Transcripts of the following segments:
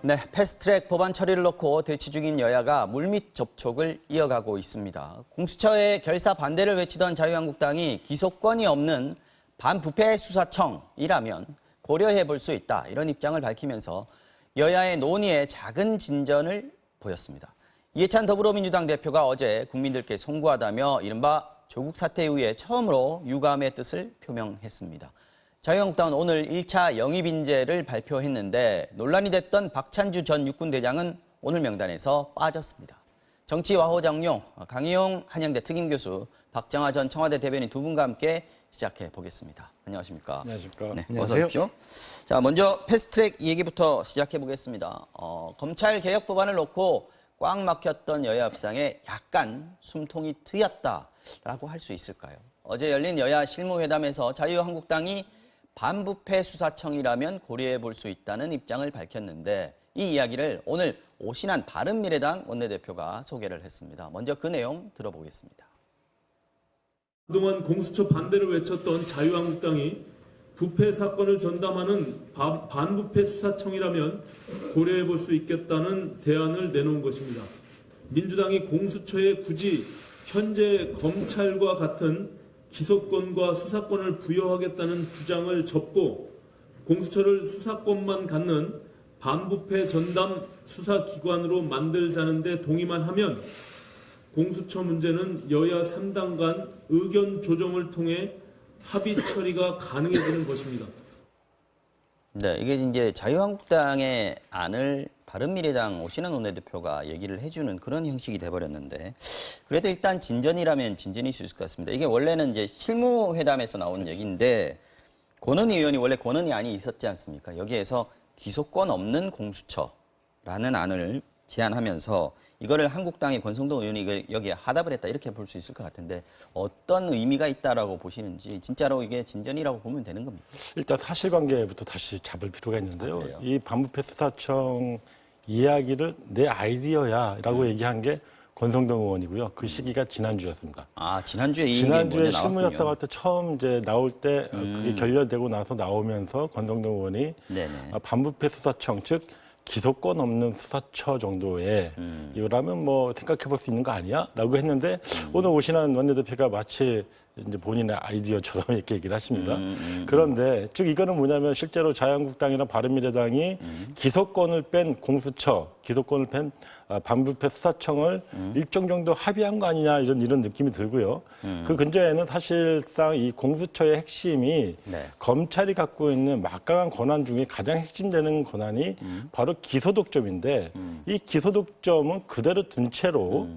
네, 패스트트랙 법안 처리를 놓고 대치 중인 여야가 물밑 접촉을 이어가고 있습니다. 공수처의 결사 반대를 외치던 자유한국당이 기소권이 없는 반부패 수사청이라면 고려해 볼 수 있다, 이런 입장을 밝히면서 여야의 논의에 작은 진전을 보였습니다. 이해찬 더불어민주당 대표가 어제 국민들께 송구하다며 이른바 조국 사태 이후에 처음으로 유감의 뜻을 표명했습니다. 자유한국당은 오늘 1차 영입인재를 발표했는데 논란이 됐던 박찬주 전 육군대장은 오늘 명단에서 빠졌습니다. 정치와호장용, 강희용 한양대 특임교수, 박정하 전 청와대 대변인 두 분과 함께 시작해 보겠습니다. 안녕하십니까? 안녕하십니까? 네, 안녕하세요. 어서 오십시오. 자, 먼저 패스트트랙 얘기부터 시작해 보겠습니다. 검찰 개혁 법안을 놓고 꽉 막혔던 여야 협상에 약간 숨통이 트였다라고 할 수 있을까요? 어제 열린 여야 실무회담에서 자유한국당이 반부패 수사청이라면 고려해 볼 수 있다는 입장을 밝혔는데 이 이야기를 오늘 오신환 바른미래당 원내대표가 소개를 했습니다. 먼저 그 내용 들어보겠습니다. 그동안 공수처 반대를 외쳤던 자유한국당이 부패 사건을 전담하는 반부패 수사청이라면 고려해 볼 수 있겠다는 대안을 내놓은 것입니다. 민주당이 공수처에 굳이 현재 검찰과 같은 기소권과 수사권을 부여하겠다는 주장을 접고 공수처를 수사권만 갖는 반부패 전담 수사기관으로 만들자는 데 동의만 하면 공수처 문제는 여야 3당 간 의견 조정을 통해 합의 처리가 가능해지는 것입니다. 네, 이게 이제 자유한국당의 안을 바른미래당 오신환 원내대표가 얘기를 해주는 그런 형식이 돼버렸는데, 그래도 일단 진전이라면 진전일 수 있을 것 같습니다. 이게 원래는 이제 실무회담에서 나온 얘기인데, 권은희 의원이 원래 권은희 안이 있었지 않습니까? 여기에서 기소권 없는 공수처라는 안을 제안하면서 이거를 한국당의 권성동 의원이 여기에 하답을 했다, 이렇게 볼 수 있을 것 같은데 어떤 의미가 있다라고 보시는지, 진짜로 이게 진전이라고 보면 되는 겁니까? 일단 사실관계부터 다시 잡을 필요가 있는데요. 그래요? 이 반부패 수사청 이야기를 내 아이디어야라고 얘기한 게 권성동 의원이고요. 그 시기가 지난주였습니다. 아, 지난주에 이 얘기 지난주에 먼저 실무 나왔군요. 협상할 때 처음 이제 나올 때 그게 결렬되고 나서 나오면서 권성동 의원이 네네. 반부패 수사청, 즉 기소권 없는 수사처 정도의 이거라면 뭐 생각해 볼 수 있는 거 아니야? 라고 했는데 오늘 오신환 원내대표가 마치 이제 본인의 아이디어처럼 이렇게 얘기를 하십니다. 그런데 즉 이거는 뭐냐면 실제로 자유한국당이나 바른미래당이 기소권을 뺀 공수처, 기소권을 뺀 반부패 수사청을 일정 정도 합의한 거 아니냐, 이런 느낌이 들고요. 그 근저에는 사실상 이 공수처의 핵심이 네. 검찰이 갖고 있는 막강한 권한 중에 가장 핵심되는 권한이 바로 기소독점인데 이 기소독점은 그대로 둔 채로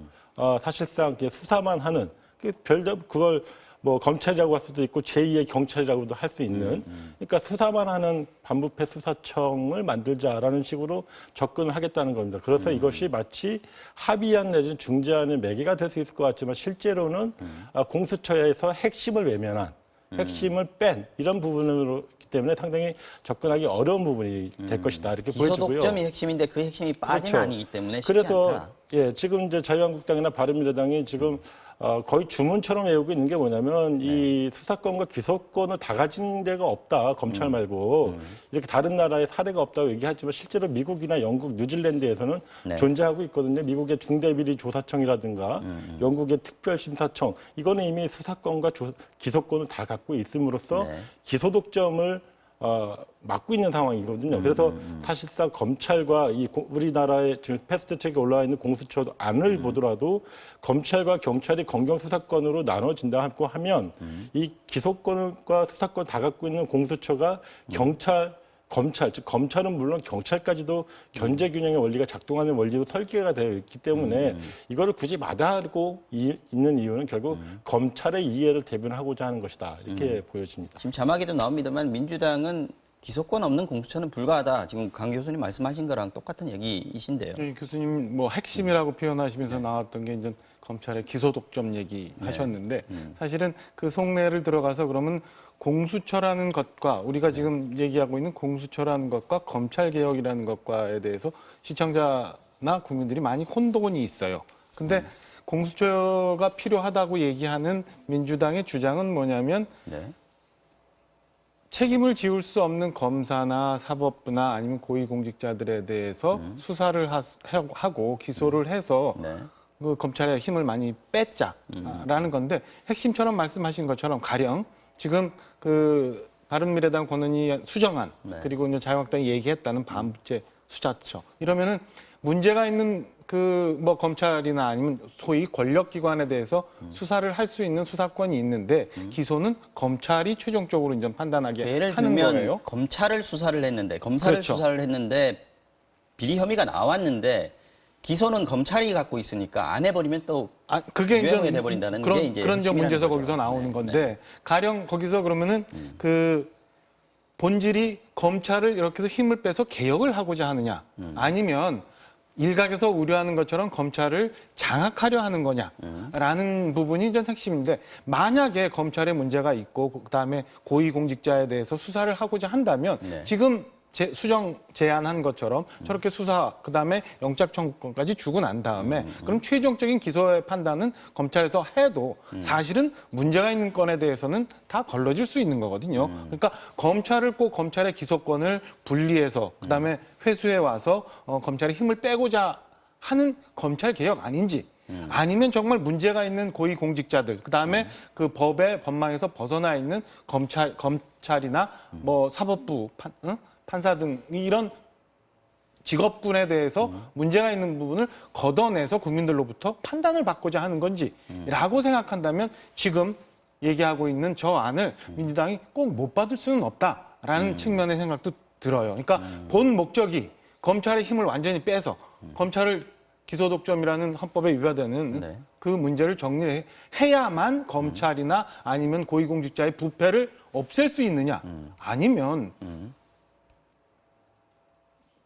사실상 수사만 하는, 그걸 뭐 검찰이라고 할 수도 있고 제2의 경찰이라고도 할 수 있는, 그러니까 수사만 하는 반부패 수사청을 만들자라는 식으로 접근을 하겠다는 겁니다. 그래서 이것이 마치 합의안 내지는 중재안의 매개가 될 수 있을 것 같지만 실제로는 공수처에서 핵심을 외면한, 핵심을 뺀 이런 부분으로 때문에 상당히 접근하기 어려운 부분이 될 것이다, 이렇게 보여지고요. 기소독점이 핵심인데 그 핵심이 빠진 그렇죠. 아니기 때문에 쉽지 그래서 않다. 예, 지금 이제 자유한국당이나 바른미래당이 지금 거의 주문처럼 외우고 있는 게 뭐냐면 이 수사권과 기소권을 다 가진 데가 없다, 검찰 말고. 이렇게 다른 나라에 사례가 없다고 얘기하지만 실제로 미국이나 영국, 뉴질랜드에서는 네. 존재하고 있거든요. 미국의 중대비리조사청이라든가 영국의 특별심사청, 이거는 이미 수사권과 기소권을 다 갖고 있음으로써 네. 기소독점을 막고 있는 상황이거든요. 그래서 사실상 검찰과 우리나라의 지금 패스트트랙에 올라와 있는 공수처 안을 보더라도 검찰과 경찰이 검경수사권으로 나눠진다고 하면 이 기소권과 수사권 다 갖고 있는 공수처가 검찰, 즉 검찰은 물론 경찰까지도 견제 균형의 원리가 작동하는 원리로 설계가 되어 있기 때문에 이거를 굳이 마다하고 있는 이유는 결국 검찰의 이해를 대변하고자 하는 것이다, 이렇게 보여집니다. 지금 자막에도 나옵니다만 민주당은 기소권 없는 공수처는 불가하다. 지금 강 교수님 말씀하신 거랑 똑같은 얘기이신데요. 저희 교수님 뭐 핵심이라고 표현하시면서 나왔던 게 이제 검찰의 기소독점 얘기하셨는데 사실은 그 속내를 들어가서 그러면 공수처라는 것과 우리가 지금 얘기하고 있는 공수처라는 것과 검찰개혁이라는 것과에 대해서 시청자나 국민들이 많이 혼동이 있어요. 근데 공수처가 필요하다고 얘기하는 민주당의 주장은 뭐냐면 네. 책임을 지울 수 없는 검사나 사법부나 아니면 고위공직자들에 대해서 수사를 하고 기소를 해서 네. 그 검찰의 힘을 많이 뺐자라는 건데 핵심처럼 말씀하신 것처럼 가령 지금 그 바른미래당 권은희 수정안 네. 그리고 이제 자유한국당이 얘기했다는 반부패 수사처 이러면은 문제가 있는 그 뭐 검찰이나 아니면 소위 권력기관에 대해서 수사를 할 수 있는 수사권이 있는데 기소는 검찰이 최종적으로 이제 판단하게 예를 하는 들면 거예요. 검찰을 수사를 했는데 검사를 그렇죠. 수사를 했는데 비리 혐의가 나왔는데 기소는 검찰이 갖고 있으니까 안 해버리면 또 그게 유행어에 이제 돼버린다는 그런 게 이제 그런 핵심이라는 문제에서 거죠. 거기서 나오는 네. 건데 가령 거기서 그러면은 그 본질이 검찰을 이렇게 해서 힘을 빼서 개혁을 하고자 하느냐 아니면 일각에서 우려하는 것처럼 검찰을 장악하려 하는 거냐라는 부분이 이제 핵심인데 만약에 검찰에 문제가 있고 그다음에 고위공직자에 대해서 수사를 하고자 한다면 네. 지금 수정 제안한 것처럼 저렇게 수사 그다음에 영장 청구권까지 주고 난 다음에 그럼 최종적인 기소의 판단은 검찰에서 해도 사실은 문제가 있는 건에 대해서는 다 걸러질 수 있는 거거든요. 그러니까 검찰을 꼭 검찰의 기소권을 분리해서 그다음에 회수해 와서 검찰의 힘을 빼고자 하는 검찰 개혁 아닌지 아니면 정말 문제가 있는 고위공직자들 그다음에 그 법의 법망에서 벗어나 있는 검찰이나 뭐 사법부 판사 등 이런 직업군에 대해서 문제가 있는 부분을 걷어내서 국민들로부터 판단을 받고자 하는 건지라고 생각한다면 지금 얘기하고 있는 저 안을 민주당이 꼭 못 받을 수는 없다라는 측면의 생각도 들어요. 그러니까 본 목적이 검찰의 힘을 완전히 빼서 검찰을 기소독점이라는 헌법에 위반되는 네. 그 문제를 정리해야만 검찰이나 아니면 고위공직자의 부패를 없앨 수 있느냐 아니면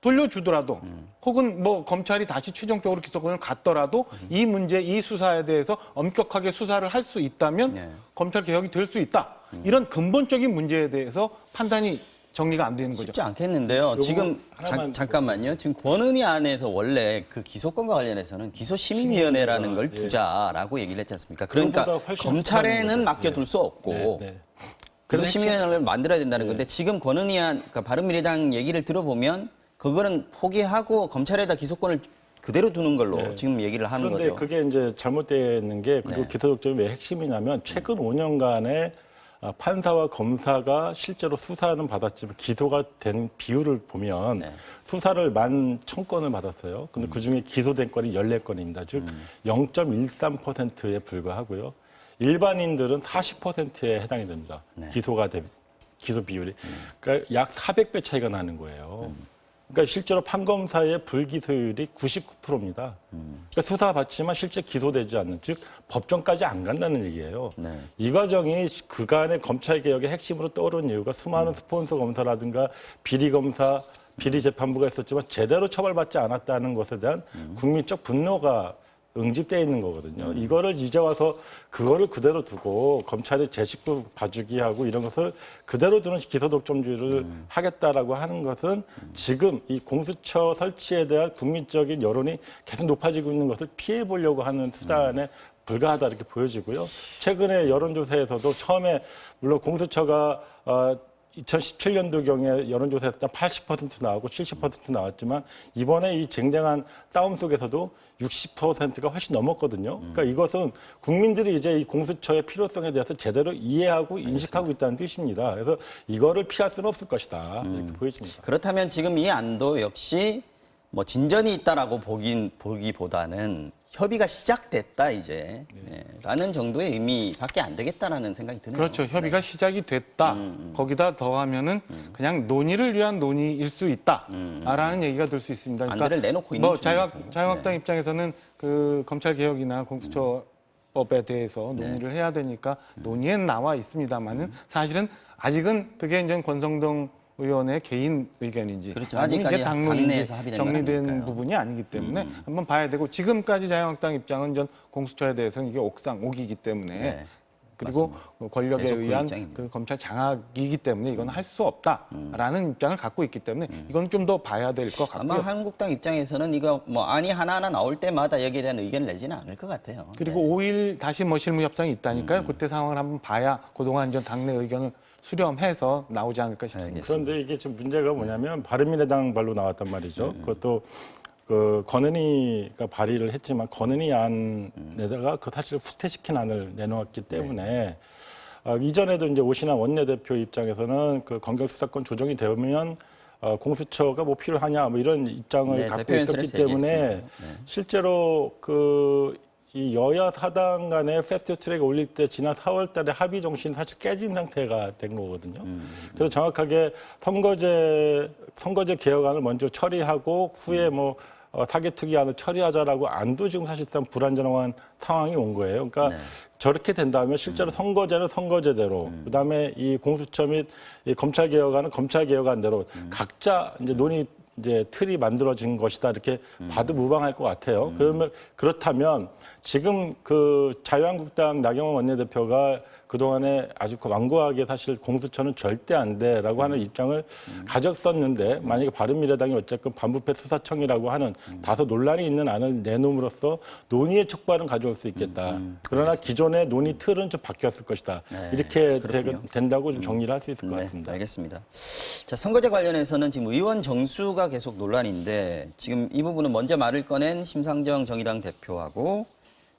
돌려주더라도 혹은 뭐 검찰이 다시 최종적으로 기소권을 갖더라도 이 문제, 이 수사에 대해서 엄격하게 수사를 할 수 있다면 네. 검찰 개혁이 될 수 있다. 이런 근본적인 문제에 대해서 판단이 정리가 안 되는 거죠. 쉽지 않겠는데요. 지금 하나만 잠깐만요. 지금 권은희 안에서 원래 그 기소권과 관련해서는 기소심의위원회라는 걸 두자라고 얘기를 했지 않습니까? 그러니까 그거보다 훨씬 검찰에는 수반인 거죠. 맡겨둘 수 없고 네, 네. 기소심의위원회를 만들어야 된다는 건데 지금 권은희 안, 그러니까 바른미래당 얘기를 들어보면 그거는 포기하고 검찰에다 기소권을 그대로 두는 걸로 지금 얘기를 하는 그런데 거죠. 그게 이제 잘못되어 있는 게 그리고 네. 기소독점이 왜 핵심이냐면 최근 5년간의 판사와 검사가 실제로 수사는 받았지만 기소가 된 비율을 보면 네. 수사를 11,000건을 받았어요. 근데 그중에 기소된 건이 14건입니다. 즉 0.13%에 불과하고요. 일반인들은 40%에 해당이 됩니다. 기소가 된 기소 비율이. 그러니까 약 400배 차이가 나는 거예요. 그러니까 실제로 판검사의 불기소율이 99%입니다. 그러니까 수사 받지만 실제 기소되지 않는, 즉 법정까지 안 간다는 얘기예요. 네. 이 과정이 그간의 검찰 개혁의 핵심으로 떠오른 이유가 수많은 스폰서 검사라든가 비리 검사, 비리 재판부가 있었지만 제대로 처벌받지 않았다는 것에 대한 국민적 분노가 응집되어 있는 거거든요. 이거를 이제 와서 그거를 그대로 두고 검찰이 제 식구 봐주기 하고 이런 것을 그대로 두는 기소독점주의를 하겠다라고 하는 것은 지금 이 공수처 설치에 대한 국민적인 여론이 계속 높아지고 있는 것을 피해 보려고 하는 수단에 불과하다 이렇게 보여지고요. 최근에 여론조사에서도 처음에 물론 공수처가 2017년도경에 여론조사에서 80% 나오고 70% 나왔지만 이번에 이 쟁쟁한 싸움 속에서도 60%가 훨씬 넘었거든요. 그러니까 이것은 국민들이 이제 이 공수처의 필요성에 대해서 제대로 이해하고 인식하고 있다는 뜻입니다. 그래서 이거를 피할 수는 없을 것이다 이렇게 보여집니다. 그렇다면 지금 이 안도 역시 뭐 진전이 있다라고 보기보다는 협의가 시작됐다 이제 라는 정도의 의미밖에 안 되겠다라는 생각이 드네요. 그렇죠. 협의가 시작이 됐다. 거기다 더하면은 그냥 논의를 위한 논의일 수 있다라는 얘기가 될 수 있습니다. 안들을 내놓고 있는 뭐 중이죠. 자유한국당 입장에서는 그 검찰 개혁이나 공수처법에 대해서 논의를 해야 되니까 논의엔 나와 있습니다만은 사실은 아직은 그게 이제 권성동 의원의 개인 의견인지 그렇죠. 아니면 아직까지 이게 당론인지 당내에서 합의된 건 정리된 아니니까요. 부분이 아니기 때문에 한번 봐야 되고 지금까지 자유한국당 입장은 전 공수처에 대해서는 이게 옥이기 때문에 네, 그리고 권력에 계속 그 의한 입장입니다. 그 검찰 장악이기 때문에 이건 할 수 없다라는 입장을 갖고 있기 때문에 이건 좀 더 봐야 될 것 아마 같고요. 한국당 입장에서는 이거 뭐 안이 하나하나 나올 때마다 여기에 대한 의견을 내지는 않을 것 같아요. 그리고 5일 다시 뭐 실무 협상이 있다니까요. 그때 상황을 한번 봐야 그동안 전 당내 의견을 수렴해서 나오지 않을까 싶습니다. 그런데 이게 지금 문제가 뭐냐면 바른미래당 발로 나왔단 말이죠. 그것도 그 권은희가 발의를 했지만 권은희 안에다가 그 사실 후퇴시킨 안을 내놓았기 때문에 이전에도 이제 오신환 원내대표 입장에서는 그 검경수사권 조정이 되면 공수처가 뭐 필요하냐 뭐 이런 입장을 네, 갖고 대표연설에서 있었기 때문에 얘기했습니다. 네. 실제로 이 여야 사당 간의 패스트트랙 올릴 때 지난 4월 달에 합의 정신이 사실 깨진 상태가 된 거거든요. 그래서 정확하게 선거제 개혁안을 먼저 처리하고 후에 뭐 사개특위안을 처리하자라고 안도 지금 사실상 불안정한 상황이 온 거예요. 그러니까 네. 저렇게 된다면 실제로 선거제는 선거제대로, 그다음에 이 공수처 및 이 검찰 개혁안은 검찰 개혁안대로 각자 이제 논의 이제 틀이 만들어진 것이다 이렇게 봐도 무방할 것 같아요. 그러면 그렇다면 지금 그 자유한국당 나경원 원내대표가 그동안에 아주 완고하게 사실 공수처는 절대 안 돼라고 하는 입장을 가졌었는데 만약에 바른미래당이 어쨌든 반부패 수사청이라고 하는 다소 논란이 있는 안을 내놓음으로써 논의의 촉발은 가져올 수 있겠다. 그러나 기존의 논의 틀은 좀 바뀌었을 것이다. 네, 이렇게 그렇군요. 된다고 좀 정리를 할 수 있을 것 네, 같습니다. 알겠습니다. 자, 선거제 관련해서는 지금 의원 정수가 계속 논란인데 지금 이 부분은 먼저 말을 꺼낸 심상정 정의당 대표하고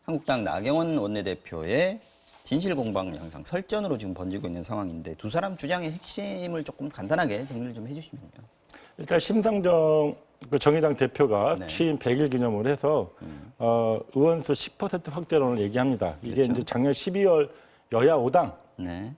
한국당 나경원 원내대표의 진실공방 양상 설전으로 지금 번지고 있는 상황인데 두 사람 주장의 핵심을 조금 간단하게 정리를 좀 해주시면요. 일단 심상정 그 정의당 대표가 네. 취임 100일 기념을 해서 의원수 10% 확대론을 얘기합니다. 이게 그렇죠. 이제 작년 12월 여야 5당 네.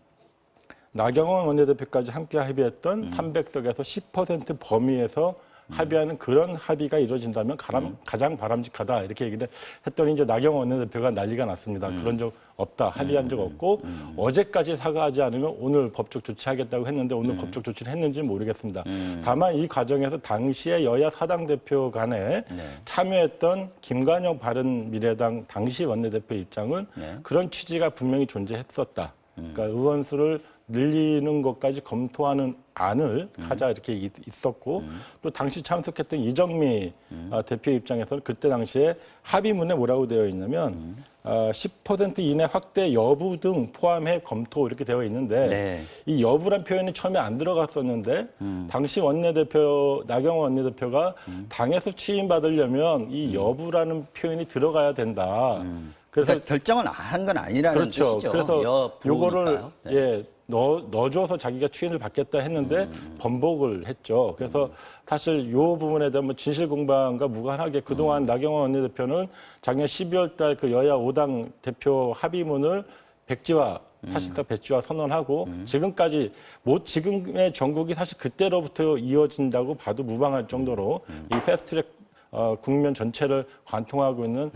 나경원 원내대표까지 함께 합의했던 300석에서 10% 범위에서 합의하는 그런 합의가 이루어진다면 가장 바람직하다 이렇게 얘기를 했더니 이제 나경원 원내대표가 난리가 났습니다. 그런 적 없다. 합의한 적 없고 어제까지 사과하지 않으면 오늘 법적 조치하겠다고 했는데 오늘 법적 조치를 했는지는 모르겠습니다. 다만 이 과정에서 당시에 여야 사당 대표 간에 참여했던 김관영 바른미래당 당시 원내대표 입장은 그런 취지가 분명히 존재했었다. 그러니까 의원수를 늘리는 것까지 검토하는 안을 하자 이렇게 있었고 또 당시 참석했던 이정미 대표 입장에서는 그때 당시에 합의문에 뭐라고 되어 있냐면 10% 이내 확대 여부 등 포함해 검토 이렇게 되어 있는데 네. 이 여부란 표현이 처음에 안 들어갔었는데 당시 원내대표 나경원 원내대표가 당에서 취임받으려면 이 여부라는 표현이 들어가야 된다. 그러니까 결정은 한 건 아니라는 그렇죠. 뜻이죠. 그래서 요거를 네. 예 넣어줘서 자기가 추인을 받겠다 했는데 번복을 했죠. 그래서 사실 요 부분에 대한 뭐 진실공방과 무관하게 그동안 나경원 원내대표는 작년 12월 달 그 여야 5당 대표 합의문을 백지화 사실상 백지화 선언하고 지금까지 지금의 전국이 사실 그때로부터 이어진다고 봐도 무방할 정도로 이 패스트트랙 국면 전체를 관통하고 있는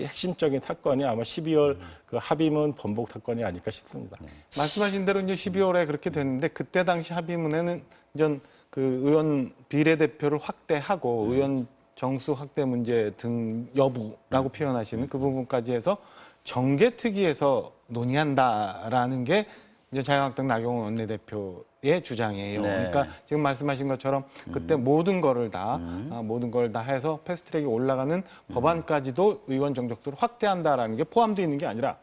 핵심적인 사건이 아마 12월 그 합의문 번복 사건이 아닐까 싶습니다. 말씀하신 대로 이제 12월에 그렇게 됐는데 그때 당시 합의문에는 이전 그 의원 비례대표를 확대하고 의원 정수 확대 문제 등 여부라고 표현하시는 그 부분까지 해서 정개특위에서 논의한다라는 게 이제 자유한국당 나경원 원내대표의 주장이에요. 네. 그러니까 지금 말씀하신 것처럼 그때 모든 걸 다 해서 패스트트랙에 올라가는 법안까지도 의원 정족수를 확대한다라는 게 포함되어 있는 게 아니라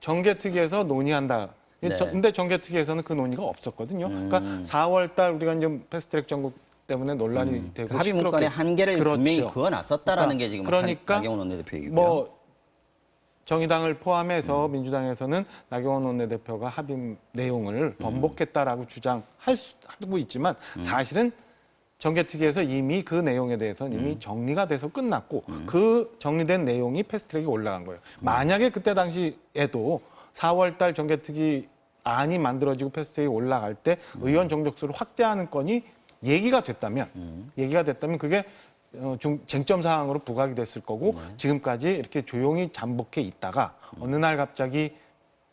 정개특위에서 논의한다. 네. 근데 정개특위에서는 그 논의가 없었거든요. 그러니까 4월 달 우리가 이제 패스트트랙 전국 때문에 논란이 되고 합의 문건의 한계를 분명히 그렇죠. 그어놨었다라는 게 지금 그러니까 나경원 원내대표 얘기고요. 뭐 정의당을 포함해서 민주당에서는 나경원 원내대표가 합의 내용을 번복했다라고 주장하고 있지만 사실은 정개특위에서 이미 그 내용에 대해서는 이미 정리가 돼서 끝났고 그 정리된 내용이 패스트트랙에 올라간 거예요. 만약에 그때 당시에도 4월 달 정개특위 안이 만들어지고 패스트트랙에 올라갈 때 의원 정족수를 확대하는 건이 얘기가 됐다면 그게 쟁점 사항으로 부각이 됐을 거고 지금까지 이렇게 조용히 잠복해 있다가 어느 날 갑자기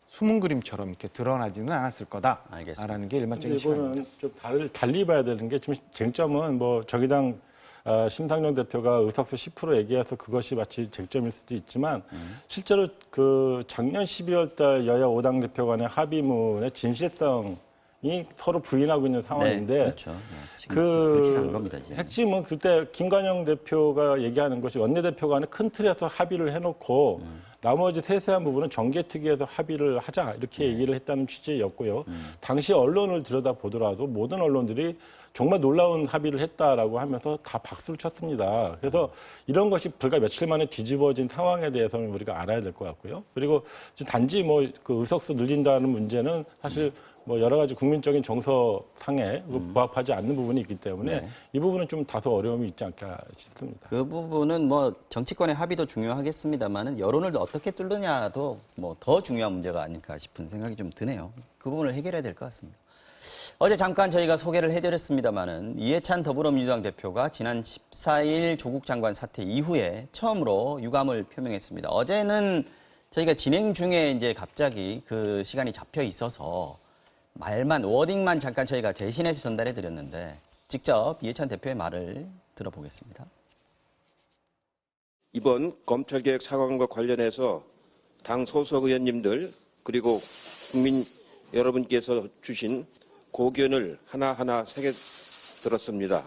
숨은 그림처럼 이렇게 드러나지는 않았을 거다라는 게 일반적인 시각입니다. 이거는 좀 달리 봐야 되는 게 좀 쟁점은 뭐 정의당 심상정 대표가 의석수 10% 얘기해서 그것이 마치 쟁점일 수도 있지만 실제로 그 작년 12월 달 여야 5당 대표 간의 합의문의 진실성 이 서로 부인하고 있는 상황인데 네, 그렇죠. 네, 지금 그렇게 간 겁니다, 이제. 핵심은 그때 김관영 대표가 얘기하는 것이 원내대표 간에 큰 틀에서 합의를 해놓고 나머지 세세한 부분은 정개특위에서 합의를 하자 이렇게 얘기를 했다는 취지였고요. 당시 언론을 들여다보더라도 모든 언론들이 정말 놀라운 합의를 했다라고 하면서 다 박수를 쳤습니다. 그래서 이런 것이 불과 며칠 만에 뒤집어진 상황에 대해서는 우리가 알아야 될 것 같고요. 그리고 단지 뭐 그 의석수 늘린다는 문제는 사실 뭐 여러 가지 국민적인 정서상에 부합하지 않는 부분이 있기 때문에 이 부분은 좀 다소 어려움이 있지 않을까 싶습니다. 그 부분은 뭐 정치권의 합의도 중요하겠습니다만은 여론을 어떻게 뚫느냐도 뭐 더 중요한 문제가 아닐까 싶은 생각이 좀 드네요. 그 부분을 해결해야 될 것 같습니다. 어제 잠깐 저희가 소개를 해드렸습니다만은 이해찬 더불어민주당 대표가 지난 14일 조국 장관 사퇴 이후에 처음으로 유감을 표명했습니다. 어제는 저희가 진행 중에 이제 갑자기 그 시간이 잡혀 있어서 말만, 워딩만 잠깐 저희가 대신해서 전달해 드렸는데 직접 이해찬 대표의 말을 들어보겠습니다. 이번 검찰개혁 상황과 관련해서 당 소속 의원님들 그리고 국민 여러분께서 주신 고견을 하나하나 새겨 들었습니다.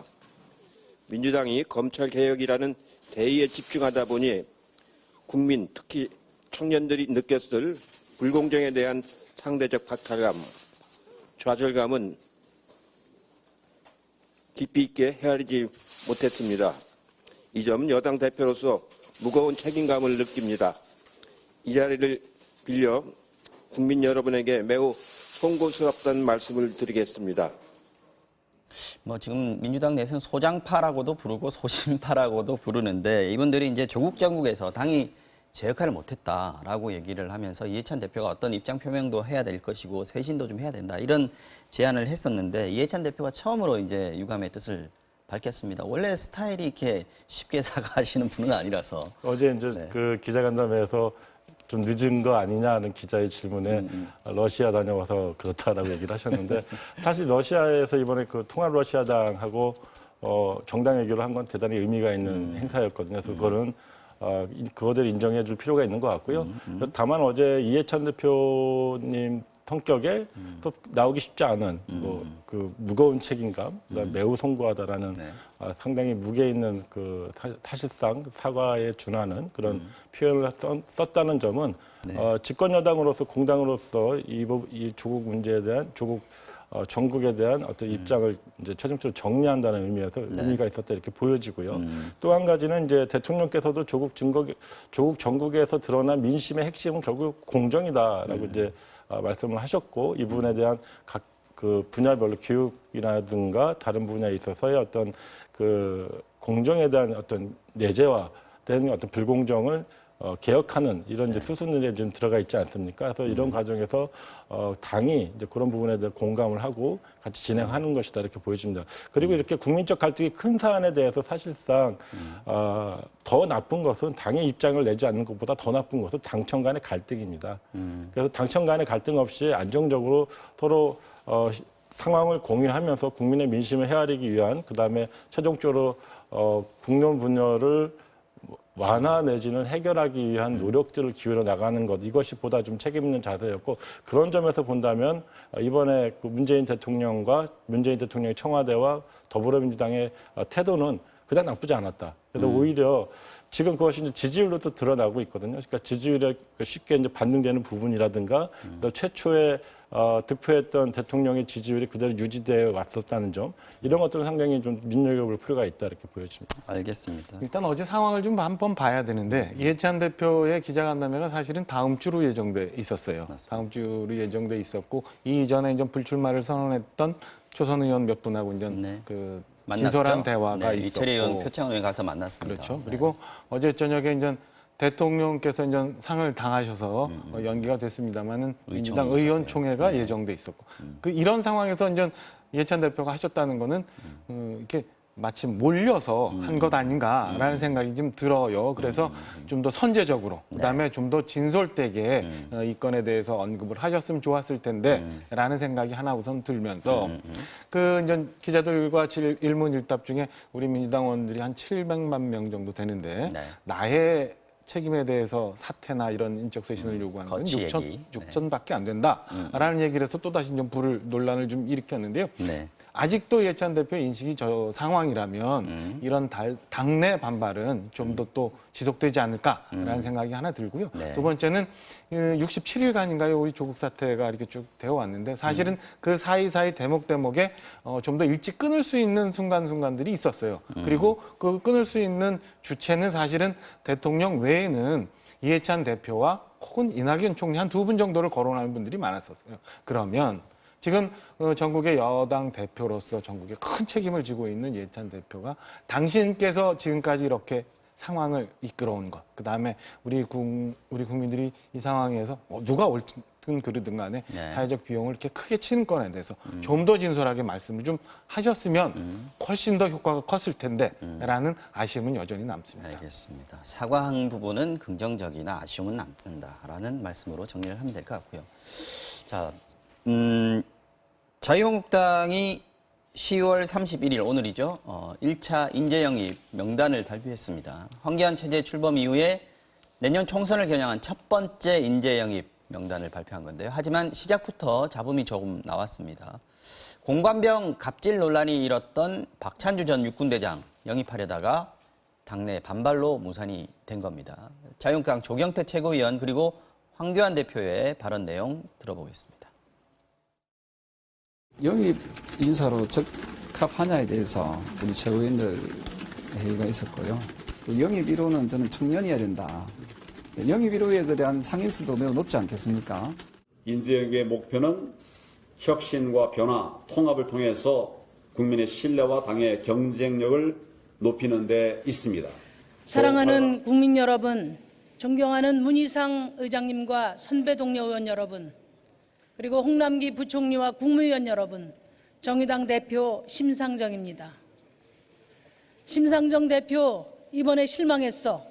민주당이 검찰개혁이라는 대의에 집중하다 보니 국민, 특히 청년들이 느꼈을 불공정에 대한 상대적 박탈감, 좌절감은 깊이 있게 헤아리지 못했습니다. 이 점 여당 대표로서 무거운 책임감을 느낍니다. 이 자리를 빌려 국민 여러분에게 매우 송구스럽다는 말씀을 드리겠습니다. 뭐 지금 민주당 내에서는 소장파라고도 부르고 소신파라고도 부르는데 이분들이 이제 조국 정국에서 당이 제 역할을 못했다라고 얘기를 하면서 이해찬 대표가 어떤 입장 표명도 해야 될 것이고 쇄신도 좀 해야 된다 이런 제안을 했었는데 이해찬 대표가 처음으로 이제 유감의 뜻을 밝혔습니다. 원래 스타일이 이렇게 쉽게 사과하시는 분은 아니라서 어제 이제 그 기자간담회에서 좀 늦은 거 아니냐는 기자의 질문에 러시아 다녀와서 그렇다라고 얘기를 하셨는데 사실 러시아에서 이번에 그 통합 러시아당하고 정당 외교를 한 건 대단히 의미가 있는 행사였거든요. 그래서 그거는 그거를 인정해 줄 필요가 있는 것 같고요. 다만 어제 이해찬 대표님 성격에 또 나오기 쉽지 않은 그 무거운 책임감, 매우 송구하다라는 상당히 무게 있는 그 사실상 사과에 준하는 그런 표현을 썼다는 점은 집권 여당으로서 공당으로서 이 조국 문제에 대한 조국 전국에 대한 어떤 입장을 이제 최종적으로 정리한다는 의미가 있었다 이렇게 보여지고요. 또 한 가지는 이제 대통령께서도 조국 전국에서 드러난 민심의 핵심은 결국 공정이다라고 이제 말씀을 하셨고 이 부분에 대한 각 그 분야별로 교육이라든가 다른 분야에 있어서의 어떤 그 공정에 대한 어떤 내재화된 어떤 불공정을 개혁하는 이런 이제 수순에 좀 들어가 있지 않습니까? 그래서 이런 과정에서 당이 이제 그런 부분에 대해 공감을 하고 같이 진행하는 것이다 이렇게 보여집니다. 그리고 이렇게 국민적 갈등이 큰 사안에 대해서 사실상 더 나쁜 것은 당의 입장을 내지 않는 것보다 더 나쁜 것은 당청 간의 갈등입니다. 그래서 당청 간의 갈등 없이 안정적으로 서로 상황을 공유하면서 국민의 민심을 헤아리기 위한 그다음에 최종적으로 국론 분열을 완화 내지는 해결하기 위한 노력들을 기울여 나가는 것 이것이 보다 좀 책임 있는 자세였고 그런 점에서 본다면 이번에 그 문재인 대통령과 문재인 대통령의 청와대와 더불어민주당의 태도는 그다지 나쁘지 않았다. 그래서 오히려 지금 그것이 이제 지지율로도 드러나고 있거든요. 그러니까 지지율에 쉽게 이제 반등되는 부분이라든가 또 최초에 득표했던 대통령의 지지율이 그대로 유지되어 왔었다는 점 이런 것들은 상당히 좀 눈여겨볼 필요가 있다 이렇게 보여집니다. 알겠습니다. 일단 어제 상황을 좀 한번 봐야 되는데 이해찬 대표의 기자간담회가 사실은 다음 주로 예정돼 있었어요. 맞습니다. 다음 주로 예정돼 있었고 이전에 이제 불출마를 선언했던 초선 의원 몇 분하고 이제 그 진솔한 대화가 있었고 이철희 의원 표창원에 가서 만났습니다. 그렇죠. 그리고 어제 저녁에 이제 대통령께서 이제 상을 당하셔서 연기가 됐습니다만은 민주당 의원총회가 예정돼 있었고 그 이런 상황에서 이제 이해찬 대표가 하셨다는 거는 이렇게 마치 몰려서 한 것 아닌가라는 생각이 좀 들어요. 그래서 좀 더 선제적으로 그다음에 좀 더 진솔되게 이 건에 대해서 언급을 하셨으면 좋았을 텐데라는 생각이 하나 우선 들면서 그 이제 기자들과 일문일답 중에 우리 민주당 의원들이 한 700만 명 정도 되는데 나의 책임에 대해서 사퇴나 이런 인적 쇄신을 요구하는 건 6천밖에 안 된다라는 얘기를 해서 또다시 좀 논란을 좀 일으켰는데요. 아직도 이해찬 대표 인식이 저 상황이라면 이런 당내 반발은 좀 더 또 지속되지 않을까라는 생각이 하나 들고요. 네. 두 번째는 67일간인가요? 우리 조국 사태가 이렇게 쭉 되어 왔는데 사실은 그 사이사이 대목대목에 좀 더 일찍 끊을 수 있는 순간순간들이 있었어요. 그리고 그 끊을 수 있는 주체는 사실은 대통령 외에는 이해찬 대표와 혹은 이낙연 총리 한 두 분 정도를 거론하는 분들이 많았었어요. 그러면 지금 전국의 여당 대표로서 전국에 큰 책임을 지고 있는 이해찬 대표가 당신께서 지금까지 이렇게 상황을 이끌어온 것, 그다음에 우리 국민들이 이 상황에서 누가 옳든 그르든 간에 네. 사회적 비용을 이렇게 크게 치는 건에 대해서 좀 더 진솔하게 말씀을 좀 하셨으면 훨씬 더 효과가 컸을 텐데 라는 아쉬움은 여전히 남습니다. 알겠습니다. 사과한 부분은 긍정적이나 아쉬움은 남는다라는 말씀으로 정리를 하면 될 것 같고요. 자, 자유한국당이 10월 31일 오늘이죠. 1차 인재영입 명단을 발표했습니다. 황교안 체제 출범 이후에 내년 총선을 겨냥한 첫 번째 인재영입 명단을 발표한 건데요. 하지만 시작부터 잡음이 조금 나왔습니다. 공관병 갑질 논란이 일었던 박찬주 전 육군대장 영입하려다가 당내 반발로 무산이 된 겁니다. 자유한국당 조경태 최고위원 그리고 황교안 대표의 발언 내용 들어보겠습니다. 영입 인사로 적합하냐에 대해서 우리 최고위원들 회의가 있었고요. 그 영입 1호는 저는 청년이어야 된다. 영입 1호에 대한 상인성도 매우 높지 않겠습니까? 인재영입의 목표는 혁신과 변화, 통합을 통해서 국민의 신뢰와 당의 경쟁력을 높이는 데 있습니다. 사랑하는 국민 여러분, 존경하는 문희상 의장님과 선배 동료 의원 여러분, 그리고 홍남기 부총리와 국무위원 여러분, 정의당 대표 심상정입니다. 심상정 대표, 이번에 실망했어.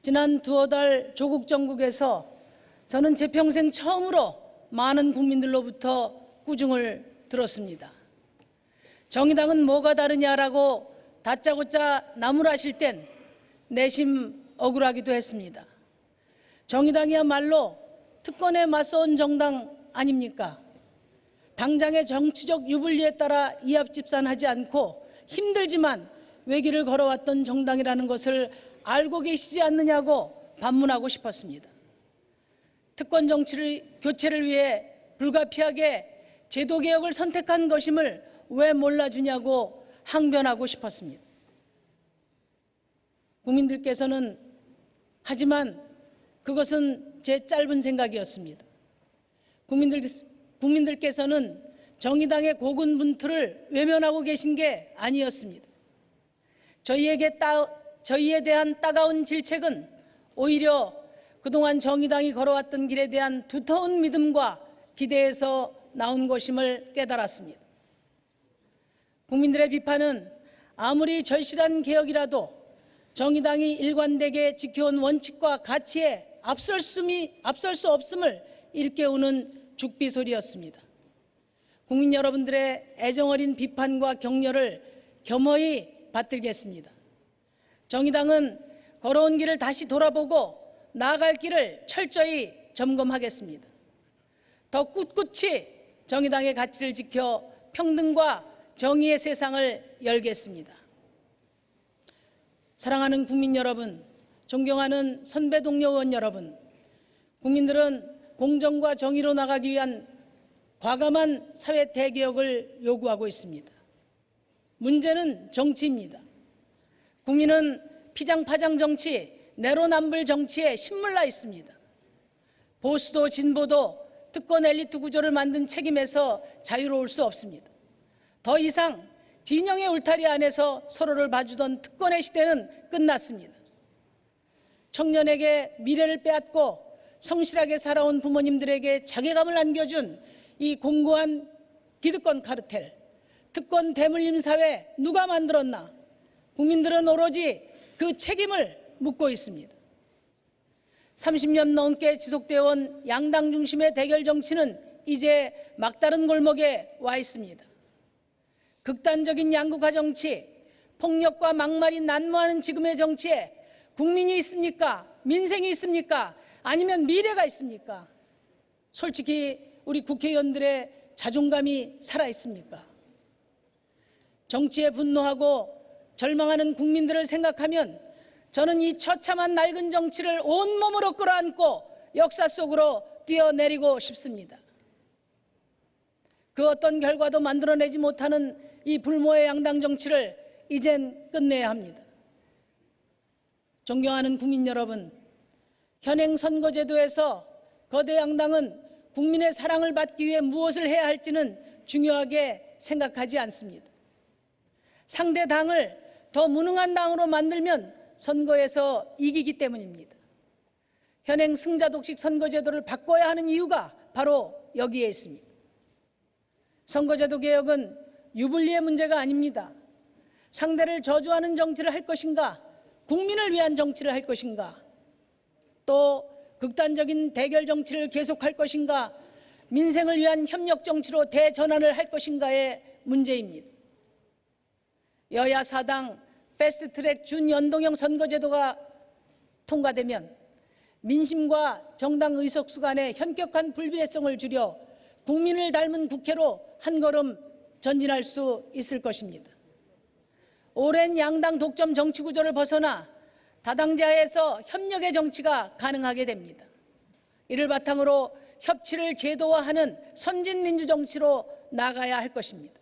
지난 두어 달 조국 정국에서 저는 제 평생 처음으로 많은 국민들로부터 꾸중을 들었습니다. 정의당은 뭐가 다르냐라고 다짜고짜 나무라실 땐 내심 억울하기도 했습니다. 정의당이야말로 특권에 맞서온 정당 아닙니까? 당장의 정치적 유불리에 따라 이합집산하지 않고 힘들지만 외길을 걸어왔던 정당이라는 것을 알고 계시지 않느냐고 반문하고 싶었습니다. 특권 정치 교체를 위해 불가피하게 제도 개혁을 선택한 것임을 왜 몰라주냐고 항변하고 싶었습니다. 국민들께서는 하지만 그것은 제 짧은 생각이었습니다. 국민들께서는 정의당의 고군분투를 외면하고 계신 게 아니었습니다. 저희에 대한 따가운 질책은 오히려 그동안 정의당이 걸어왔던 길에 대한 두터운 믿음과 기대에서 나온 것임을 깨달았습니다. 국민들의 비판은 아무리 절실한 개혁이라도 정의당이 일관되게 지켜온 원칙과 가치에 앞설 수 없음을 일깨우는 죽비소리였습니다. 국민 여러분들의 애정어린 비판과 격려를 겸허히 받들겠습니다. 정의당은 걸어온 길을 다시 돌아보고 나아갈 길을 철저히 점검하겠습니다. 더 꿋꿋이 정의당의 가치를 지켜 평등과 정의의 세상을 열겠습니다. 사랑하는 국민 여러분, 존경하는 선배 동료 의원 여러분, 국민들은 공정과 정의로 나가기 위한 과감한 사회 대개혁을 요구하고 있습니다. 문제는 정치입니다. 국민은 피장파장 정치, 내로남불 정치에 신물나 있습니다. 보수도 진보도 특권 엘리트 구조를 만든 책임에서 자유로울 수 없습니다. 더 이상 진영의 울타리 안에서 서로를 봐주던 특권의 시대는 끝났습니다. 청년에게 미래를 빼앗고 성실하게 살아온 부모님들에게 자괴감을 안겨준 이 공고한 기득권 카르텔, 특권 대물림 사회 누가 만들었나? 국민들은 오로지 그 책임을 묻고 있습니다. 30년 넘게 지속되어 온 양당 중심의 대결 정치는 이제 막다른 골목에 와 있습니다. 극단적인 양극화 정치, 폭력과 막말이 난무하는 지금의 정치에 국민이 있습니까? 민생이 있습니까? 아니면 미래가 있습니까? 솔직히 우리 국회의원들의 자존감이 살아 있습니까? 정치에 분노하고 절망하는 국민들을 생각하면 저는 이 처참한 낡은 정치를 온몸으로 끌어안고 역사 속으로 뛰어내리고 싶습니다. 그 어떤 결과도 만들어내지 못하는 이 불모의 양당 정치를 이젠 끝내야 합니다. 존경하는 국민 여러분, 현행 선거제도에서 거대 양당은 국민의 사랑을 받기 위해 무엇을 해야 할지는 중요하게 생각하지 않습니다. 상대 당을 더 무능한 당으로 만들면 선거에서 이기기 때문입니다. 현행 승자 독식 선거제도를 바꿔야 하는 이유가 바로 여기에 있습니다. 선거제도 개혁은 유불리의 문제가 아닙니다. 상대를 저주하는 정치를 할 것인가, 국민을 위한 정치를 할 것인가, 또 극단적인 대결 정치를 계속할 것인가, 민생을 위한 협력 정치로 대전환을 할 것인가의 문제입니다. 여야 사당 패스트트랙 준연동형 선거제도가 통과되면 민심과 정당 의석수 간의 현격한 불비례성을 줄여 국민을 닮은 국회로 한 걸음 전진할 수 있을 것입니다. 오랜 양당 독점 정치 구조를 벗어나 다당제하에서 협력의 정치가 가능하게 됩니다. 이를 바탕으로 협치를 제도화하는 선진민주 정치로 나가야 할 것입니다.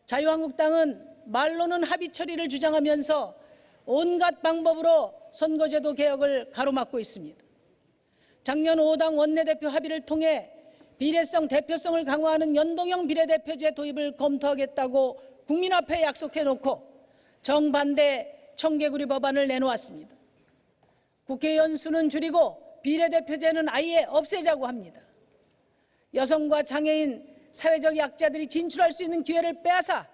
자유한국당은 말로는 합의 처리를 주장하면서 온갖 방법으로 선거제도 개혁을 가로막고 있습니다. 작년 5당 원내대표 합의를 통해 비례성, 대표성을 강화하는 연동형 비례대표제 도입을 검토하겠다고 국민 앞에 약속해놓고 정반대 청개구리 법안을 내놓았습니다. 국회의원 수는 줄이고 비례대표제는 아예 없애자고 합니다. 여성과 장애인, 사회적 약자들이 진출할 수 있는 기회를 빼앗아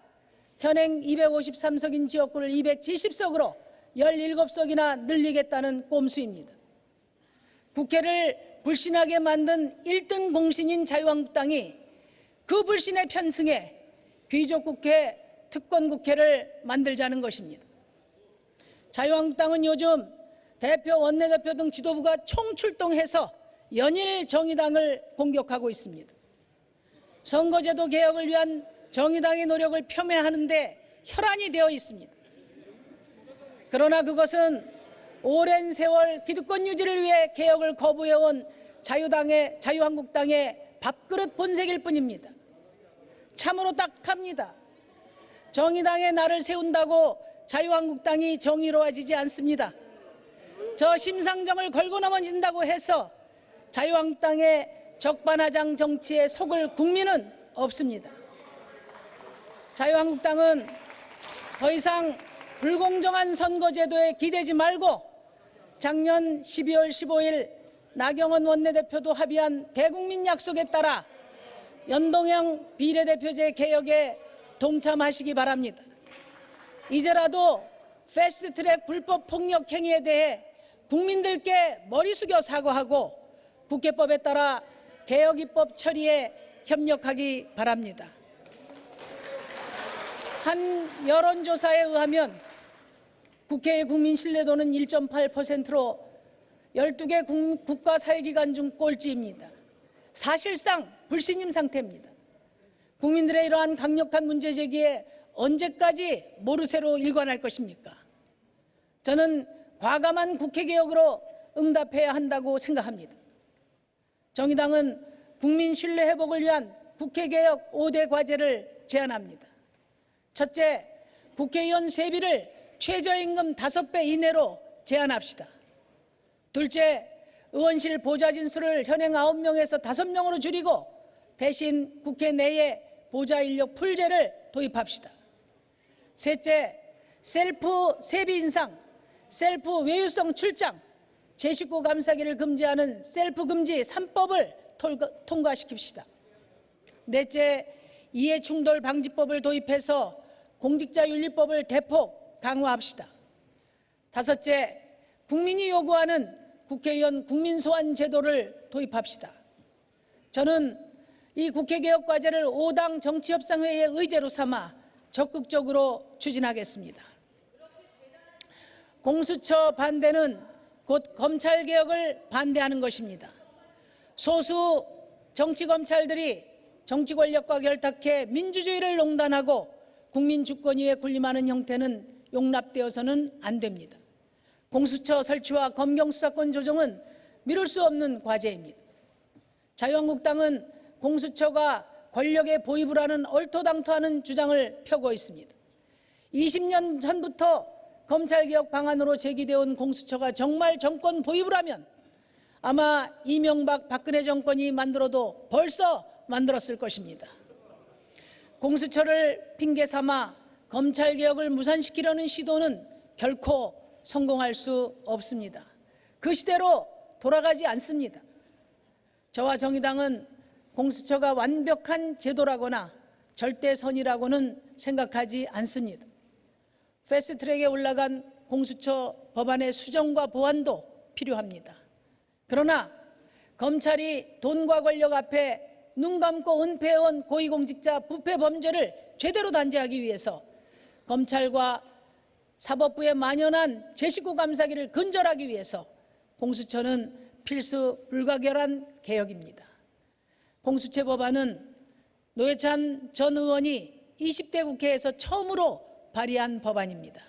현행 253석인 지역구를 270석으로 17석이나 늘리겠다는 꼼수입니다. 국회를 불신하게 만든 1등 공신인 자유한국당이 그 불신에 편승해 귀족국회, 특권국회를 만들자는 것입니다. 자유한국당은 요즘 대표, 원내대표 등 지도부가 총출동해서 연일 정의당을 공격하고 있습니다. 선거제도 개혁을 위한 정의당의 노력을 폄훼하는 데 혈안이 되어 있습니다. 그러나 그것은 오랜 세월 기득권 유지를 위해 개혁을 거부해온 자유한국당의 밥그릇 본색일 뿐입니다. 참으로 딱합니다. 정의당의 날을 세운다고 자유한국당이 정의로워지지 않습니다. 저 심상정을 걸고 넘어진다고 해서 자유한국당의 적반하장 정치에 속을 국민은 없습니다. 자유한국당은 더 이상 불공정한 선거제도에 기대지 말고 작년 12월 15일 나경원 원내대표도 합의한 대국민 약속에 따라 연동형 비례대표제 개혁에 동참하시기 바랍니다. 이제라도 패스트트랙 불법 폭력 행위에 대해 국민들께 머리 숙여 사과하고 국회법에 따라 개혁 입법 처리에 협력하기 바랍니다. 한 여론조사에 의하면 국회의 국민 신뢰도는 1.8%로 12개 국가사회기관 중 꼴찌입니다. 사실상 불신임 상태입니다. 국민들의 이러한 강력한 문제 제기에 언제까지 모르쇠로 일관할 것입니까? 저는 과감한 국회개혁으로 응답해야 한다고 생각합니다. 정의당은 국민 신뢰 회복을 위한 국회개혁 5대 과제를 제안합니다. 첫째, 국회의원 세비를 최저임금 5배 이내로 제한합시다. 둘째, 의원실 보좌진 수를 현행 9명에서 5명으로 줄이고 대신 국회 내에 보좌 인력 풀제를 도입합시다. 셋째, 셀프 세비 인상, 셀프 외유성 출장, 제 식구 감사기를 금지하는 셀프 금지 3법을 통과시킵시다. 넷째, 이해충돌 방지법을 도입해서 공직자윤리법을 대폭 강화합시다. 다섯째, 국민이 요구하는 국회의원 국민소환 제도를 도입합시다. 저는 이 국회개혁 과제를 5당 정치협상회의의 의제로 삼아 적극적으로 추진하겠습니다. 공수처 반대는 곧 검찰개혁을 반대하는 것입니다. 소수 정치검찰들이 정치 권력과 결탁해 민주주의를 농단하고 국민 주권위에 군림하는 형태는 용납되어서는 안 됩니다. 공수처 설치와 검경수사권 조정은 미룰 수 없는 과제입니다. 자유한국당은 공수처가 권력에 보입을 하는 얼토당토하는 주장을 펴고 있습니다. 20년 전부터 검찰개혁 방안으로 제기되어 온 공수처가 정말 정권 보입을 하면 아마 이명박 박근혜 정권이 만들어도 벌써 만들었을 것입니다. 공수처를 핑계 삼아 검찰개혁을 무산시키려는 시도는 결코 성공할 수 없습니다. 그 시대로 돌아가지 않습니다. 저와 정의당은 공수처가 완벽한 제도라거나 절대선이라고는 생각하지 않습니다. 패스트트랙에 올라간 공수처 법안의 수정과 보완도 필요합니다. 그러나 검찰이 돈과 권력 앞에 눈 감고 은폐해온 고위공직자 부패 범죄를 제대로 단죄하기 위해서 검찰과 사법부의 만연한 제19 감사기를 근절하기 위해서 공수처는 필수 불가결한 개혁입니다. 공수처 법안은 노회찬 전 의원이 20대 국회에서 처음으로 발의한 법안입니다.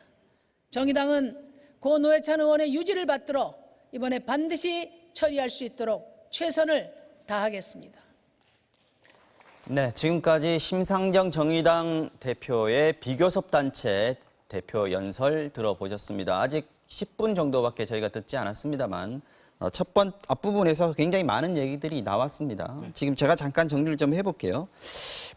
정의당은 고 노회찬 의원의 유지를 받들어 이번에 반드시 처리할 수 있도록 최선을 다하겠습니다. 네, 지금까지 심상정 정의당 대표의 비교섭 단체 대표 연설 들어보셨습니다. 아직 10분 정도밖에 저희가 듣지 않았습니다만 앞부분에서 굉장히 많은 얘기들이 나왔습니다. 지금 제가 잠깐 정리를 좀 해볼게요.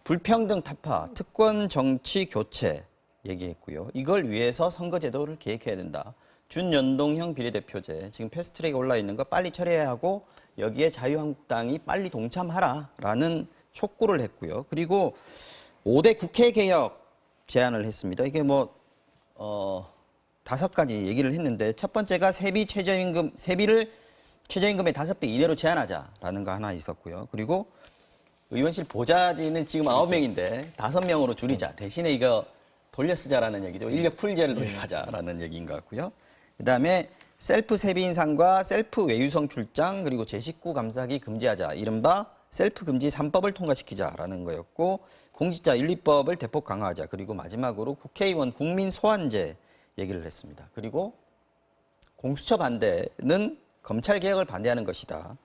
불평등 타파, 특권 정치 교체 얘기했고요. 이걸 위해서 선거제도를 계획해야 된다. 준연동형 비례대표제, 지금 패스트트랙에 올라 있는 거 빨리 처리해야 하고 여기에 자유한국당이 빨리 동참하라라는 촉구를 했고요. 그리고 5대 국회 개혁 제안을 했습니다. 이게 5가지 얘기를 했는데 첫 번째가 세비를 최저임금의 5배 이내로 제한하자라는 거 하나 있었고요. 그리고 의원실 보좌진을 지금 9명인데 5명으로 줄이자. 대신에 이거 돌려 쓰자라는 얘기죠. 인력 풀제를 도입하자라는 얘기인 것 같고요. 그다음에 셀프 세비 인상과 셀프 외유성 출장 그리고 제19 감사기 금지하자. 이른바 셀프 금지 3법을 통과시키자라는 거였고 공직자 윤리법을 대폭 강화하자. 그리고 마지막으로 국회의원 국민 소환제 얘기를 했습니다. 그리고 공수처 반대는 검찰 개혁을 반대하는 것이다.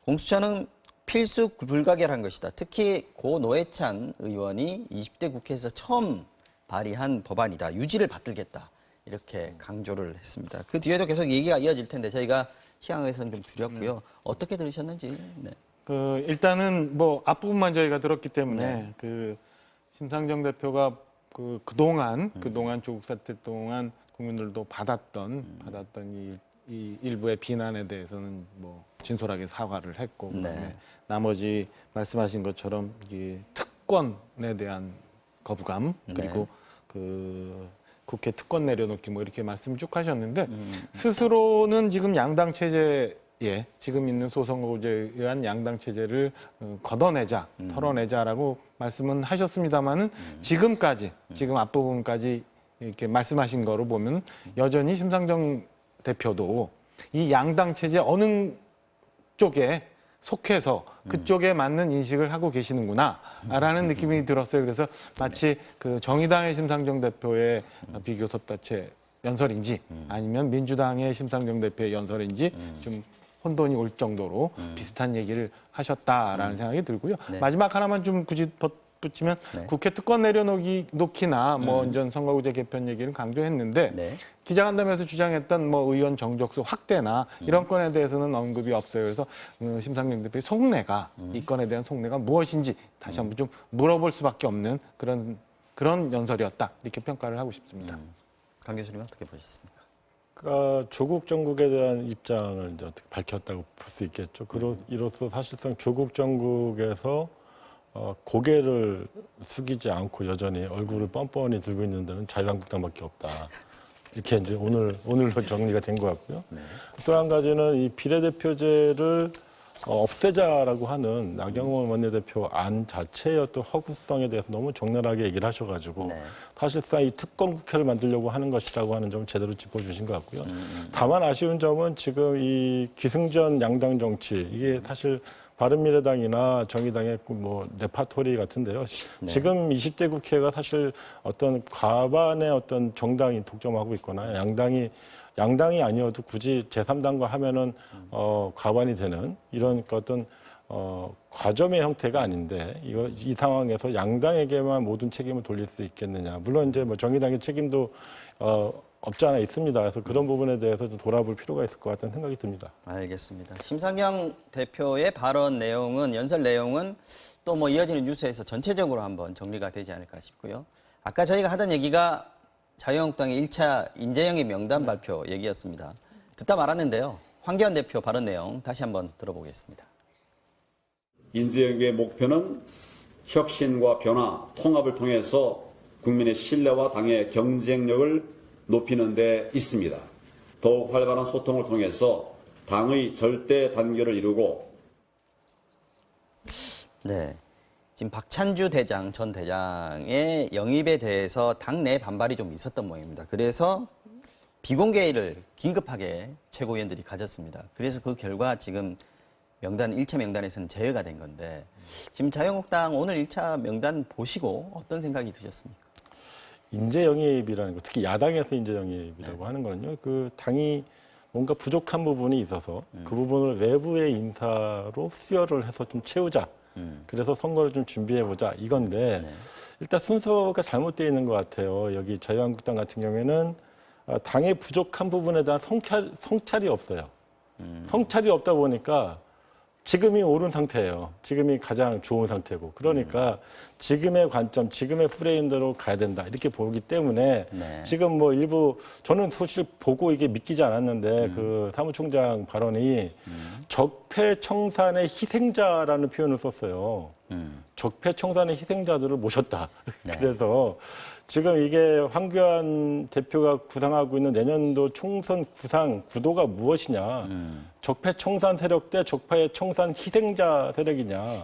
공수처는 필수 불가결한 것이다. 특히 고 노회찬 의원이 20대 국회에서 처음 발의한 법안이다. 유지를 받들겠다. 이렇게 강조를 했습니다. 그 뒤에도 계속 얘기가 이어질 텐데 저희가 시간에서는 좀 줄였고요. 어떻게 들으셨는지. 네. 일단은 앞부분만 저희가 들었기 때문에 심상정 대표가 그동안 조국 사태 동안 국민들도 받았던 이 일부의 비난에 대해서는 진솔하게 사과를 했고 그다음에 나머지 말씀하신 것처럼 이 특권에 대한 거부감 그리고 국회 특권 내려놓기 이렇게 말씀 쭉 하셨는데 스스로는 지금 양당 체제에 지금 있는 소선거구제에 의한 양당 체제를 걷어내자, 털어내자라고 말씀은 하셨습니다만은 지금 앞부분까지 이렇게 말씀하신 거로 보면 여전히 심상정 대표도 이 양당 체제 어느 쪽에 속해서 그쪽에 맞는 인식을 하고 계시는구나라는 느낌이 들었어요. 그래서 마치 정의당의 심상정 대표의 비교섭 단체 연설인지 아니면 민주당의 심상정 대표의 연설인지 좀 혼돈이 올 정도로 비슷한 얘기를 하셨다라는 생각이 들고요. 마지막 하나만 좀 굳이 붙이면 국회 특권 내려놓기나 이전 선거구제 개편 얘기를 강조했는데 기자간담회에서 주장했던 의원 정적수 확대나 이런 건에 대해서는 언급이 없어요. 그래서 심상정 대표의 속내가 이 건에 대한 속내가 무엇인지 다시 한번 좀 물어볼 수밖에 없는 그런 연설이었다 이렇게 평가를 하고 싶습니다. 강 교수님 어떻게 보셨습니까? 그러니까 조국 정국에 대한 입장을 이제 어떻게 밝혔다고 볼 수 있겠죠. 이로써 사실상 조국 정국에서 고개를 숙이지 않고 여전히 얼굴을 뻔뻔히 들고 있는 데는 자유한국당밖에 없다. 이렇게 이제 오늘로 정리가 된 것 같고요. 또 한 가지는 이 비례대표제를 없애자라고 하는 나경원 원내대표 안 자체의 어떤 허구성에 대해서 너무 적나라하게 얘기를 하셔가지고 사실상 이 특권 국회를 만들려고 하는 것이라고 하는 점을 제대로 짚어주신 것 같고요. 다만 아쉬운 점은 지금 이 기승전 양당 정치 이게 사실 바른미래당이나 정의당의 뭐 레파토리 같은데요. 지금 20대 국회가 사실 어떤 과반의 어떤 정당이 독점하고 있거나 양당이 아니어도 굳이 제3당과 하면은 과반이 되는 이런 어떤 과점의 형태가 아닌데 이 상황에서 양당에게만 모든 책임을 돌릴 수 있겠느냐. 물론 이제 뭐 정의당의 책임도 없지 않아 있습니다. 그래서 그런 부분에 대해서 좀 돌아볼 필요가 있을 것 같다는 생각이 듭니다. 알겠습니다. 심상정 대표의 발언 내용은, 연설 내용은 또 뭐 이어지는 뉴스에서 전체적으로 한번 정리가 되지 않을까 싶고요. 아까 저희가 하던 얘기가 자유한국당의 1차 인재영입 명단 발표 얘기였습니다. 듣다 말았는데요. 황교안 대표 발언 내용 다시 한번 들어보겠습니다. 인재영입의 목표는 혁신과 변화, 통합을 통해서 국민의 신뢰와 당의 경쟁력을 높이는 데 있습니다. 더욱 활발한 소통을 통해서 당의 절대 단결을 이루고 네. 지금 박찬주 대장, 전 대장의 영입에 대해서 당내 반발이 좀 있었던 모양입니다. 그래서 비공개를 긴급하게 최고위원들이 가졌습니다. 그래서 그 결과 지금 1차 명단에서는 제외가 된 건데, 지금 자유한국당 오늘 1차 명단 보시고 어떤 생각이 드셨습니까? 인재 영입이라는 거, 특히 야당에서 인재 영입이라고 하는 거는요. 그 당이 뭔가 부족한 부분이 있어서 그 부분을 외부의 인사로 수혈을 해서 좀 채우자. 그래서 선거를 좀 준비해보자 이건데 일단 순서가 잘못되어 있는 것 같아요. 여기 자유한국당 같은 경우에는 당의 부족한 부분에 대한 성찰이 없어요. 성찰이 없다 보니까 지금이 옳은 상태예요. 지금이 가장 좋은 상태고. 그러니까 지금의 관점, 지금의 프레임대로 가야 된다. 이렇게 보기 때문에 지금 뭐 일부 저는 사실 보고 이게 믿기지 않았는데 그 사무총장 발언이 적폐청산의 희생자라는 표현을 썼어요. 적폐청산의 희생자들을 모셨다. 그래서 지금 이게 황교안 대표가 구상하고 있는 내년도 총선 구상 구도가 무엇이냐. 적폐청산 세력 대 적폐청산 희생자 세력이냐.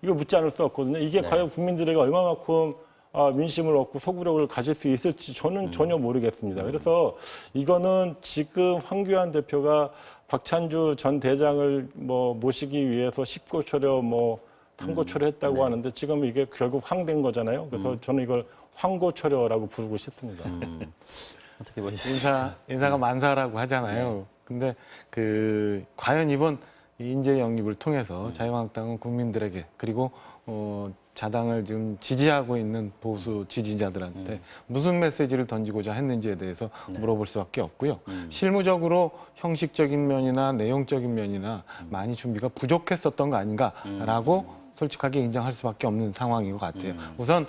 이거 묻지 않을 수 없거든요. 이게 과연 국민들에게 얼마만큼 민심을 얻고 소구력을 가질 수 있을지 저는 전혀 모르겠습니다. 그래서 이거는 지금 황교안 대표가 박찬주 전 대장을 뭐 모시기 위해서 10고초려 뭐 3고초려 했다고 하는데 지금 이게 결국 황된 거잖아요. 그래서 저는 이걸 황고초려라고 부르고 싶습니다. 어떻게 보셨습니까? 인사가 만사라고 하잖아요. 근데 과연 이번 인재 영입을 통해서 자유한국당은 국민들에게 그리고 자당을 지금 지지하고 있는 보수 지지자들한테 무슨 메시지를 던지고자 했는지에 대해서 물어볼 수밖에 없고요. 실무적으로 형식적인 면이나 내용적인 면이나 많이 준비가 부족했었던 거 아닌가라고 솔직하게 인정할 수밖에 없는 상황인 것 같아요. 우선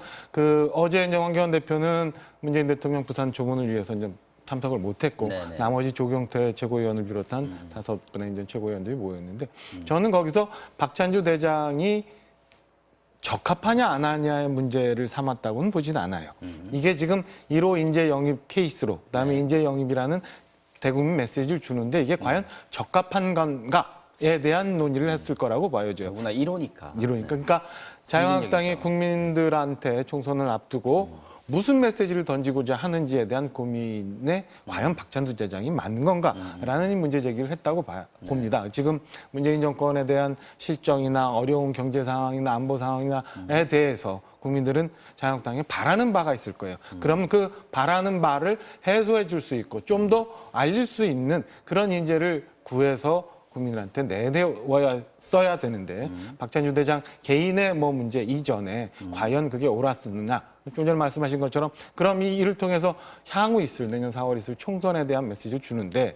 어제 이제 황교안 대표는 문재인 대통령 부산 조문을 위해서 이제 참석을 못했고 나머지 조경태 최고위원을 비롯한 5분의 이제 최고위원들이 모였는데 저는 거기서 박찬주 대장이 적합하냐 안 하냐의 문제를 삼았다고는 보진 않아요. 이게 지금 1호 인재 영입 케이스로 그다음에 인재 영입이라는 대국민 메시지를 주는데 이게 과연 적합한 건가에 대한 논의를 했을 거라고 봐야죠. 더구나 1호니까. 그러니까 자유한국당이 국민들한테 총선을 앞두고 무슨 메시지를 던지고자 하는지에 대한 고민에 과연 박찬주 대장이 맞는 건가라는 문제 제기를 했다고 봅니다. 지금 문재인 정권에 대한 실정이나 어려운 경제 상황이나 안보 상황이나에 대해서 국민들은 자유한국당에 바라는 바가 있을 거예요. 그럼 그 바라는 바를 해소해 줄 수 있고 좀 더 알릴 수 있는 그런 인재를 구해서 국민들한테 내놓아야 되는데 박찬주 대장 개인의 문제 이전에 과연 그게 옳았느냐. 좀 전에 말씀하신 것처럼 그럼 이 일을 통해서 향후 내년 4월 있을 총선에 대한 메시지를 주는데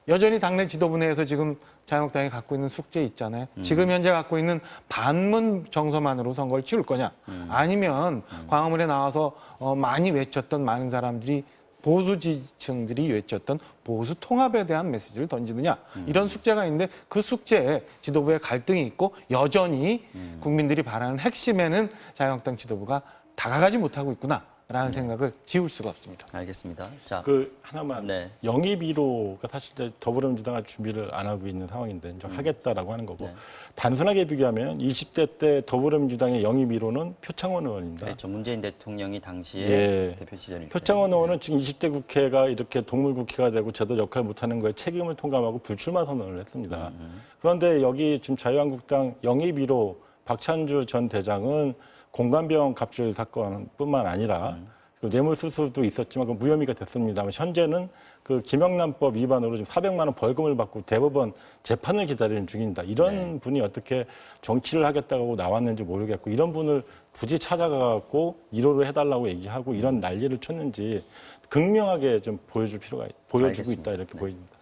여전히 당내 지도부 내에서 지금 자유한국당이 갖고 있는 숙제 있잖아요. 지금 현재 갖고 있는 반문 정서만으로 선거를 치를 거냐. 아니면 광화문에 나와서 많이 외쳤던 많은 사람들이 보수 지지층들이 외쳤던 보수 통합에 대한 메시지를 던지느냐 이런 숙제가 있는데 그 숙제에 지도부의 갈등이 있고 여전히 국민들이 바라는 핵심에는 자유한국당 지도부가 다가가지 못하고 있구나 라는 생각을 지울 수가 없습니다. 알겠습니다. 자, 그 하나만 네. 영입 1호가 사실 이제 더불어민주당은 준비를 안 하고 있는 상황인데 이제 하겠다라고 하는 거고 네. 단순하게 비교하면 20대 때 더불어민주당의 영입 1호는 표창원 의원입니다. 그렇죠. 문재인 대통령이 당시에 예. 대표 시절일 때. 표창원 의원은 지금 20대 국회가 이렇게 동물국회가 되고 제대로 역할을 못하는 거에 책임을 통감하고 불출마 선언을 했습니다. 그런데 여기 지금 자유한국당 영입 1호 박찬주 전 대장은 공관병 갑질 사건뿐만 아니라 그 뇌물수수도 있었지만 그 무혐의가 됐습니다만 현재는 그 김영란법 위반으로 지금 400만 원 벌금을 받고 대법원 재판을 기다리는 중입니다. 이런 분이 어떻게 정치를 하겠다고 나왔는지 모르겠고 이런 분을 굳이 찾아가고 1호로 해달라고 얘기하고 이런 난리를 쳤는지 극명하게 좀 보여주고 알겠습니다. 있다 이렇게 보입니다.